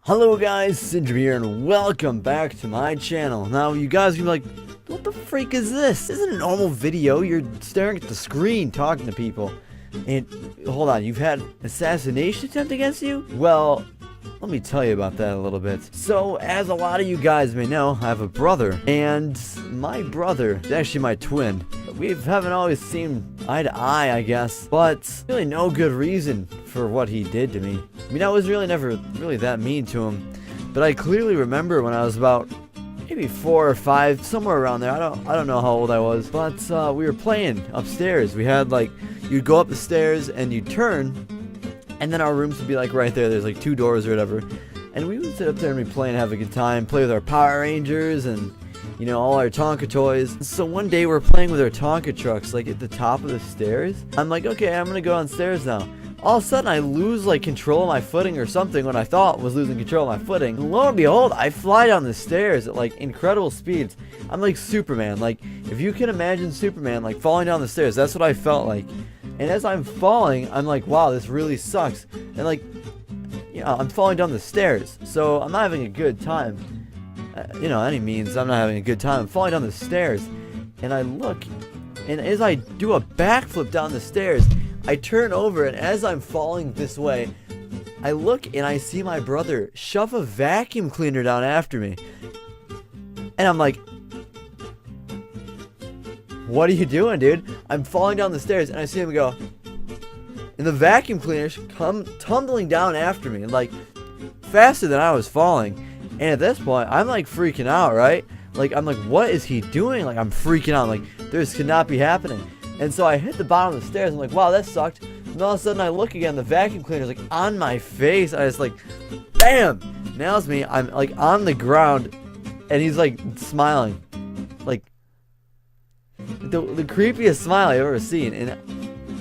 Hello guys, Syndy here and welcome back to my channel. Now you guys are gonna be like, what the freak is this? This isn't a normal video, you're staring at the screen talking to people. And hold on, you've had an assassination attempt against you? Well, let me tell you about that a little bit. So, as a lot of you guys may know, I have a brother. And my brother is actually my twin. We haven't always seen eye to eye, I guess. But really no good reason for what he did to me. I mean, I was really never really that mean to him. But I clearly remember when I was about maybe 4 or 5, somewhere around there. I don't know how old I was. But we were playing upstairs. We had like, you'd go up the stairs and you'd turn. And then our rooms would be like right there. There's like 2 doors or whatever. And we would sit up there and be playing and have a good time. Play with our Power Rangers and, you know, all our Tonka toys. So one day we're playing with our Tonka trucks like at the top of the stairs. I'm like, okay, I'm gonna go downstairs now. All of a sudden I lose like control of my footing or something when I thought was losing control of my footing. And lo and behold, I fly down the stairs at like incredible speeds. I'm like Superman. Like if you can imagine Superman like falling down the stairs, that's what I felt like. And as I'm falling, I'm like, wow, this really sucks. And like, you know, I'm falling down the stairs, so I'm not having a good time. You know, any means I'm not having a good time. I'm falling down the stairs, and I look, and as I do a backflip down the stairs, I turn over, and as I'm falling this way, I look and I see my brother shove a vacuum cleaner down after me. And I'm like, what are you doing, dude? I'm falling down the stairs and I see him go, and the vacuum cleaners come tumbling down after me, like faster than I was falling. And at this point, I'm like freaking out, right? Like I'm like, what is he doing? Like I'm freaking out. Like this could not be happening. And so I hit the bottom of the stairs. I'm like, wow, that sucked. And all of a sudden I look again, the vacuum cleaner's like on my face. I just like, bam, nails me. I'm like on the ground, and he's like smiling, like the creepiest smile I've ever seen. And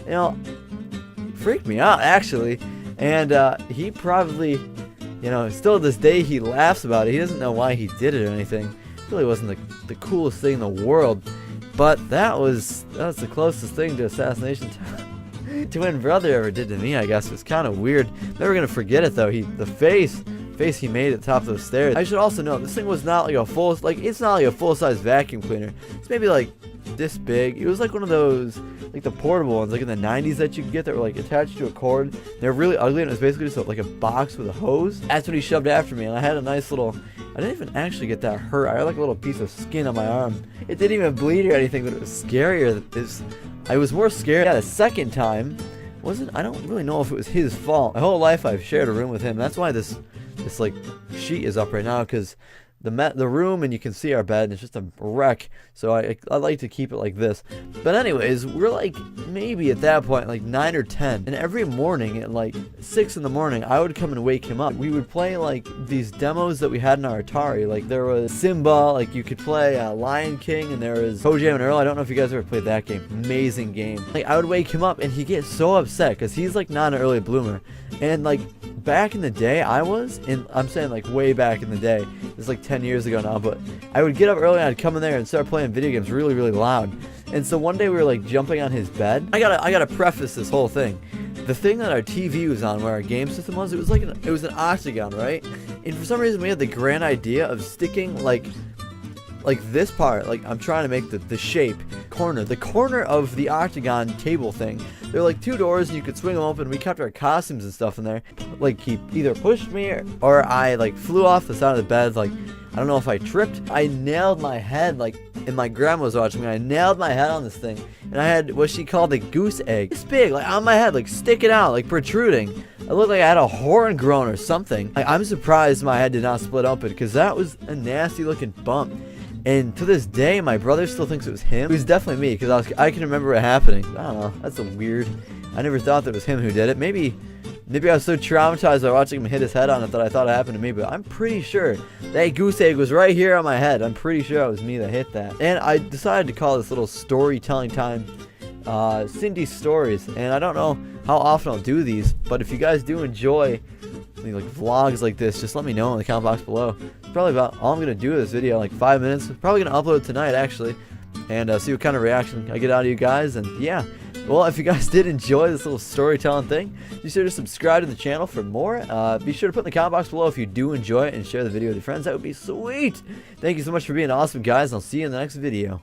you know, freaked me out actually. And he probably, you know, still to this day he laughs about it. He doesn't know why he did it or anything. It really wasn't the coolest thing in the world. But that was the closest thing to assassination twin brother ever did to me, I guess. It was kind of weird. Never gonna forget it though. The face he made at the top of the stairs. I should also note, this thing was not like a it's not like a full-size vacuum cleaner. It's maybe like this big. It was like one of those, like the portable ones, like in the 90s that you could get that were like attached to a cord. They're really ugly, and it was basically just like a box with a hose. That's what he shoved after me, and I had a nice little, I didn't even actually get that hurt. I had like a little piece of skin on my arm. It didn't even bleed or anything, but it was scarier. I was more scared the second time. I don't really know if it was his fault. My whole life I've shared a room with him. That's why this like sheet is up right now, because the room, and you can see our bed, and it's just a wreck. So I like to keep it like this. But anyways, we're like maybe at that point like 9 or 10, and every morning at like 6 in the morning I would come and wake him up. We would play like these demos that we had in our Atari. Like there was Simba, like you could play Lion King, and there was Toe Jam and Earl. I don't know if you guys ever played that game. Amazing game. Like I would wake him up and he'd get so upset because he's like not an early bloomer. And like back in the day I'm saying like way back in the day, it's like 10 years ago now, but I would get up early and I'd come in there and start playing video games really, really loud. And so one day we were like jumping on his bed. I gotta preface this whole thing. The thing that our TV was on, where our game system was, it was an octagon, right? And for some reason we had the grand idea of sticking like this part, like I'm trying to make the shape, the corner of the octagon table thing. There were like 2 doors and you could swing them open. We kept our costumes and stuff in there. Like he either pushed me or I like flew off the side of the bed. Like I don't know if I tripped. I nailed my head, like, and my grandma was watching me. I nailed my head on this thing, and I had what she called a goose egg. This big, like on my head, like sticking out, like protruding. It looked like I had a horn grown or something. I'm surprised my head did not split open, because that was a nasty looking bump. And to this day, my brother still thinks it was him. It was definitely me, because I can remember it happening. I don't know. That's weird. I never thought that it was him who did it. Maybe I was so traumatized by watching him hit his head on it that I thought it happened to me. But I'm pretty sure that goose egg was right here on my head. I'm pretty sure it was me that hit that. And I decided to call this little storytelling time SyndyStories. And I don't know how often I'll do these, but if you guys do enjoy like vlogs like this, just let me know in the comment box below. It's probably about all I'm gonna do with this video, like 5 minutes. Probably gonna upload it tonight actually, and see what kind of reaction I get out of you guys. And yeah, Well, if you guys did enjoy this little storytelling thing, be sure to subscribe to the channel for more. Be sure to put in the comment box below if you do enjoy it and share the video with your friends. That would be sweet. Thank you so much for being awesome, guys. I'll see you in the next video.